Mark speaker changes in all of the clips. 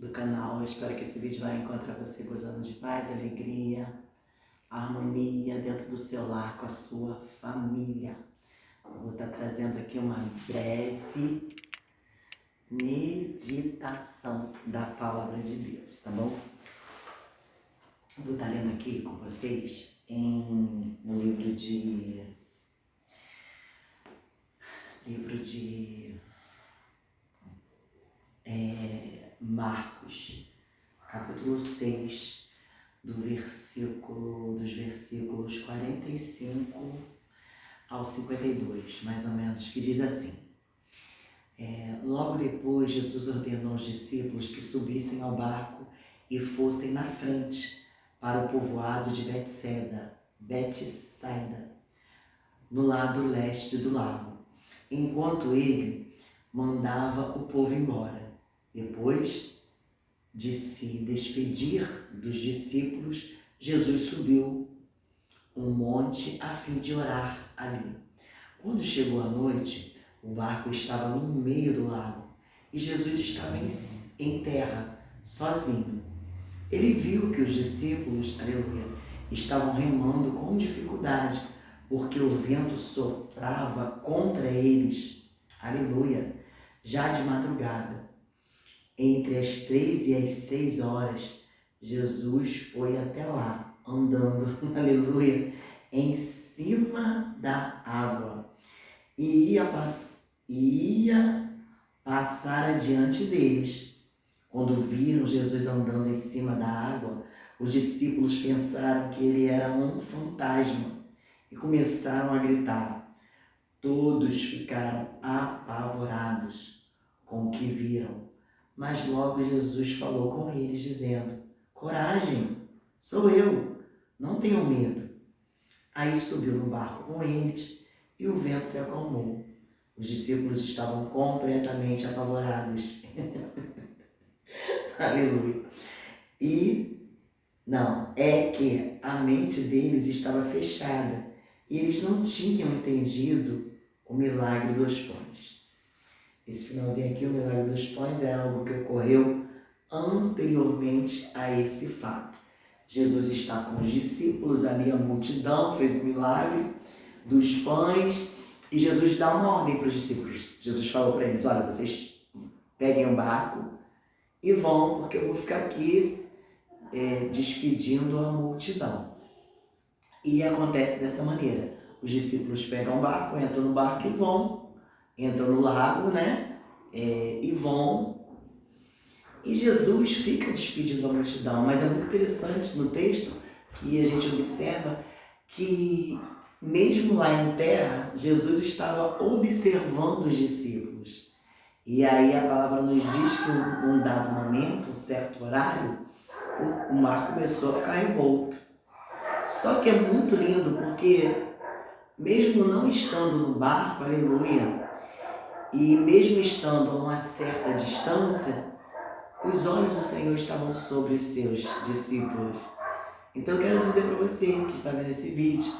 Speaker 1: do canal. Eu espero que esse vídeo vai encontrar você gozando de paz, alegria, harmonia dentro do seu lar com a sua família. Eu vou estar trazendo aqui uma breve meditação da Palavra de Deus, tá bom? Eu vou estar lendo aqui com vocês no livro de Marcos, capítulo 6, dos versículos 45 ao 52, mais ou menos, que diz assim: logo depois Jesus ordenou aos discípulos que subissem ao barco e fossem na frente para o povoado de Betsaida, no lado leste do lago, enquanto ele mandava o povo embora. Depois de se despedir dos discípulos, Jesus subiu um monte a fim de orar ali. Quando chegou a noite, o barco estava no meio do lago e Jesus estava em terra, sozinho. Ele viu que os discípulos, aleluia, estavam remando com dificuldade, porque o vento soprava contra eles, aleluia, já de madrugada. Entre as 3 e as 6 horas, Jesus foi até lá, andando, aleluia, em cima da água, e ia passar adiante deles. Quando viram Jesus andando em cima da água, os discípulos pensaram que ele era um fantasma e começaram a gritar. Todos ficaram apavorados com o que viram. Mas logo Jesus falou com eles, dizendo: coragem, sou eu, não tenham medo. Aí subiu no barco com eles e o vento se acalmou. Os discípulos estavam completamente apavorados. Aleluia. É que a mente deles estava fechada e eles não tinham entendido o milagre dos pães. Esse finalzinho aqui, o milagre dos pães, é algo que ocorreu anteriormente a esse fato. Jesus está com os discípulos ali, a multidão fez o milagre dos pães e Jesus dá uma ordem para os discípulos. Jesus falou para eles: olha, vocês peguem um barco e vão, porque eu vou ficar aqui despedindo a multidão. E acontece dessa maneira. Os discípulos pegam o barco, entram no barco e vão. Entram no lago, né? E vão. E Jesus fica despedindo a multidão. Mas é muito interessante no texto que a gente observa que mesmo lá em terra, Jesus estava observando os discípulos. E aí a palavra nos diz que em um dado momento, um certo horário, o mar começou a ficar revolto. Só que é muito lindo porque mesmo não estando no barco, aleluia, e mesmo estando a uma certa distância, os olhos do Senhor estavam sobre os seus discípulos. Então eu quero dizer para você que está vendo esse vídeo,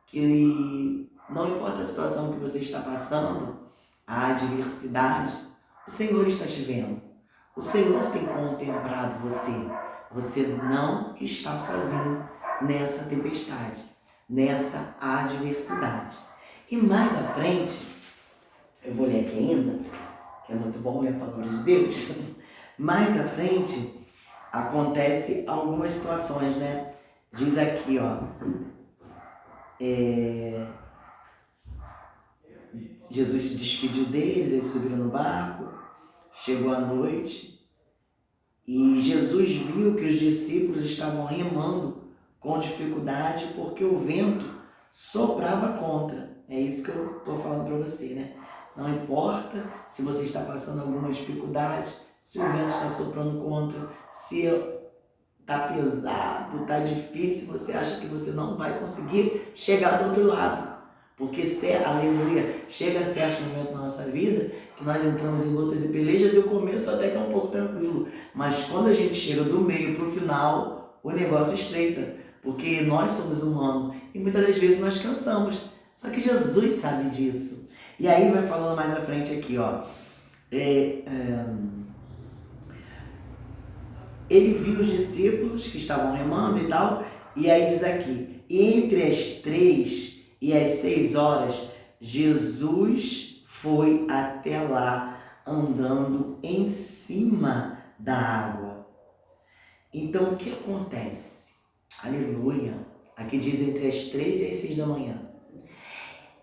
Speaker 1: que não importa a situação que você está passando, a adversidade, o Senhor está te vendo. O Senhor tem contemplado você. Você não está sozinho nessa tempestade, nessa adversidade. E mais à frente, eu vou ler aqui ainda, que é muito bom ler a palavra de Deus. Mais à frente, acontece algumas situações, né? Diz aqui, ó. Jesus se despediu deles, eles subiram no barco, chegou a noite, e Jesus viu que os discípulos estavam remando com dificuldade porque o vento soprava contra. É isso que eu estou falando para você, né? Não importa se você está passando alguma dificuldade, se o vento está soprando contra, se está pesado, está difícil, você acha que você não vai conseguir chegar do outro lado. Porque, aleluia, chega a certo momento na nossa vida que nós entramos em lutas e pelejas e o começo até que é um pouco tranquilo. Mas quando a gente chega do meio para o final, o negócio estreita. Porque nós somos humanos e muitas das vezes nós cansamos. Só que Jesus sabe disso. E aí vai falando mais à frente aqui, ó. ele viu os discípulos que estavam remando e tal, e aí diz aqui, entre as 3 e as 6 horas, Jesus foi até lá, andando em cima da água. Então, o que acontece? Aleluia! Aqui diz entre as 3 e as 6 da manhã.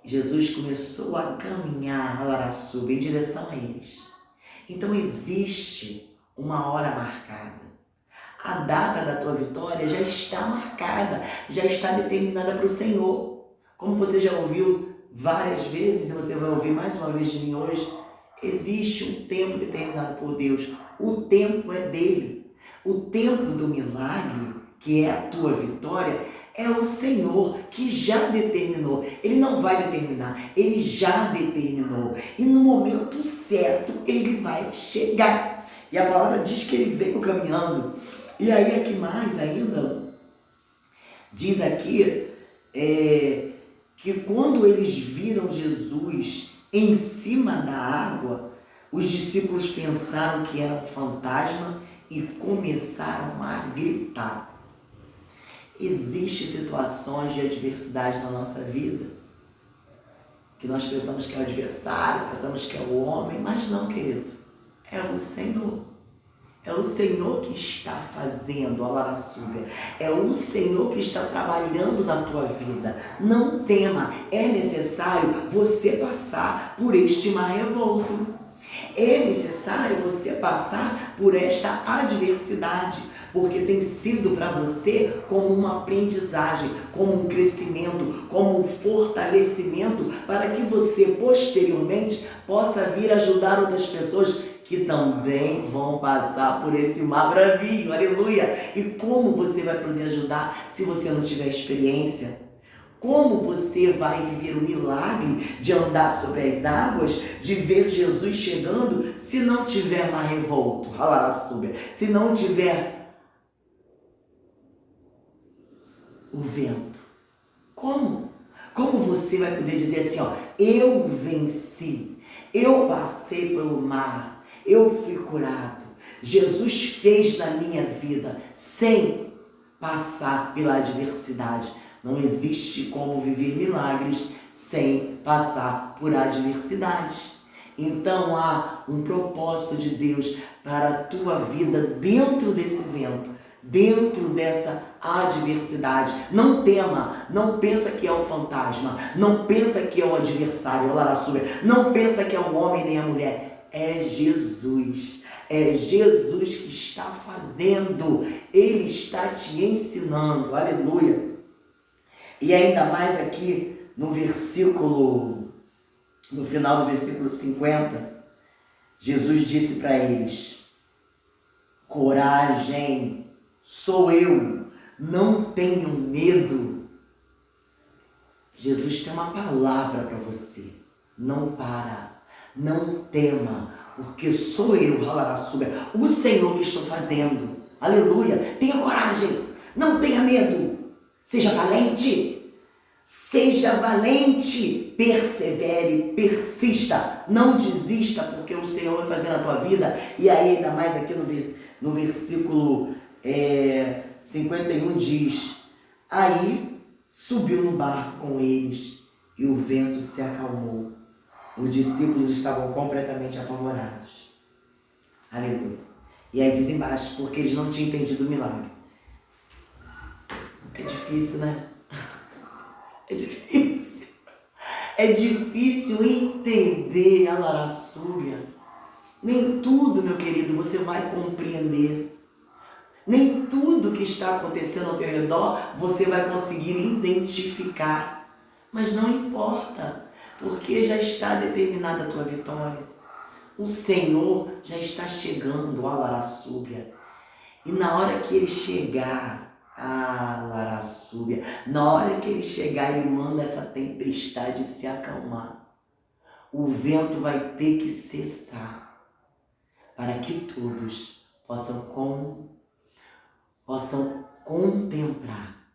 Speaker 1: Jesus começou a caminhar, Alaraçuba, em direção a eles. Então, existe uma hora marcada. A data da tua vitória já está marcada, já está determinada para o Senhor. Como você já ouviu várias vezes, e você vai ouvir mais uma vez de mim hoje, existe um tempo determinado por Deus. O tempo é dele. O tempo do milagre, que é a tua vitória, é o Senhor que já determinou. Ele não vai determinar, ele já determinou. E no momento certo, ele vai chegar. E a palavra diz que ele veio caminhando. E aí é que mais ainda, diz aqui, que quando eles viram Jesus em cima da água, os discípulos pensaram que era um fantasma e começaram a gritar. Existem situações de adversidade na nossa vida que nós pensamos que é o adversário, pensamos que é o homem, mas não, querido, é o Senhor. É o Senhor que está fazendo a Alaraçuga. É o Senhor que está trabalhando na tua vida. Não tema, é necessário você passar por este mar revolto. É necessário você passar por esta adversidade, porque tem sido para você como uma aprendizagem, como um crescimento, como um fortalecimento, para que você posteriormente possa vir ajudar outras pessoas que também vão passar por esse mar bravinho, aleluia! E como você vai poder ajudar se você não tiver experiência? Como você vai viver o milagre de andar sobre as águas, de ver Jesus chegando, se não tiver mar revolto, se não tiver o vento? Como? Como você vai poder dizer assim, ó, eu venci, eu passei pelo mar, eu fui curado, Jesus fez na minha vida sem passar pela adversidade. Não existe como viver milagres sem passar por adversidades. Então há um propósito de Deus para a tua vida dentro desse vento, dentro dessa adversidade. Não tema, não pensa que é o fantasma, não pensa que é o adversário, não pensa que é o homem nem a mulher. É Jesus. É Jesus que está fazendo. Ele está te ensinando. Aleluia. E ainda mais aqui no final do versículo 50, Jesus disse para eles: coragem, sou eu, não tenham medo. Jesus tem uma palavra para você. Não para, não tema, porque sou eu, o Senhor que estou fazendo. Aleluia, tenha coragem, não tenha medo. Seja valente, persevere, persista, não desista, porque o Senhor vai fazer na tua vida. E aí ainda mais aqui no versículo 51 diz, aí subiu no barco com eles e o vento se acalmou. Os discípulos estavam completamente apavorados. Aleluia. E aí diz embaixo, porque eles não tinham entendido o milagre. É difícil, né? É difícil. É difícil entender a Laraçúria. Nem tudo, meu querido, você vai compreender. Nem tudo que está acontecendo ao teu redor você vai conseguir identificar. Mas não importa, porque já está determinada a tua vitória. O Senhor já está chegando, a Laraçúria. E na hora que ele chegar, Laraçúbia, na hora que ele chegar, ele manda essa tempestade se acalmar. O vento vai ter que cessar para que todos possam contemplar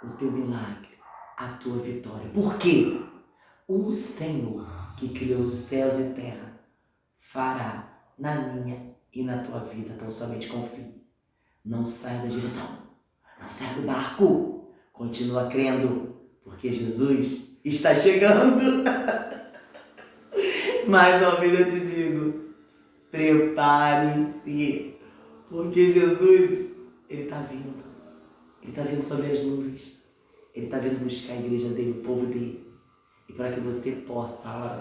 Speaker 1: o teu milagre, a tua vitória. Por quê? O Senhor que criou os céus e terra fará na minha e na tua vida. Então somente confie. Não saia da direção, não saia do barco. Continua crendo, porque Jesus está chegando. Mais uma vez eu te digo, prepare-se, porque Jesus, Ele está vindo. Ele está vindo sobre as nuvens. Ele está vindo buscar a igreja dele, o povo dele. E para que você possa, a hora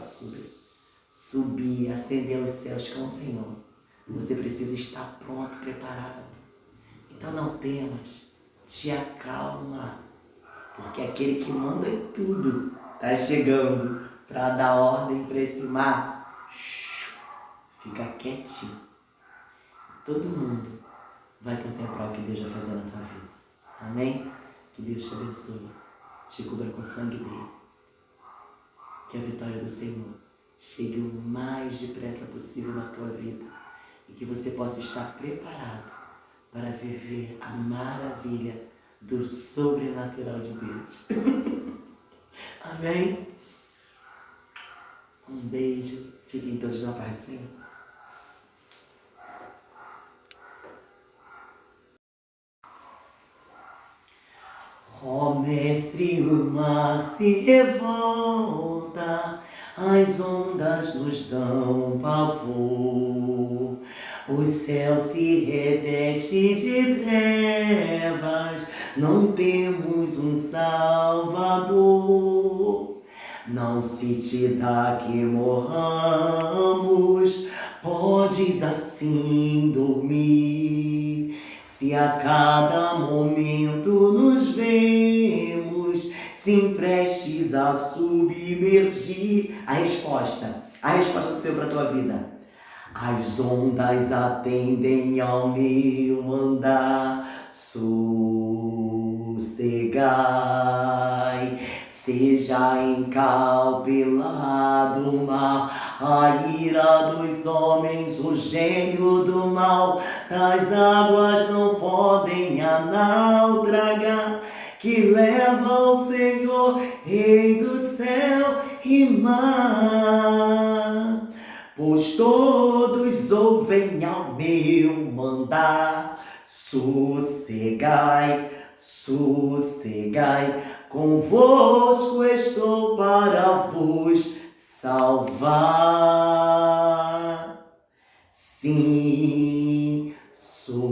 Speaker 1: subir, ascender aos céus com o Senhor, você precisa estar pronto, preparado. Então não temas, te acalma, porque aquele que manda em tudo está chegando para dar ordem para esse mar. Fica quietinho. Todo mundo vai contemplar o que Deus vai fazer na tua vida. Amém? Que Deus te abençoe, te cubra com o sangue dele. Que a vitória do Senhor chegue o mais depressa possível na tua vida e que você possa estar preparado para viver a maravilha do sobrenatural de Deus. Amém? Um beijo. Fiquem todos na paz do Senhor. Ó Mestre, o mar se revolta, as ondas nos dão pavor, o céu se reveste de trevas, não temos um Salvador. Não se te dá que morramos, podes assim dormir. Se a cada momento nos vemos, se prestes a submergir. A resposta do Senhor para a tua vida. As ondas atendem ao meu mandar, sossegai. Seja encalpelado o mar, a ira dos homens, o gênio do mal, das águas não podem a naufragar, que leva ao Senhor, Rei do céu e mar. Pois todos ouvem ao meu mandar, sossegai, sossegai, convosco estou para vos salvar. Sim, sossegai.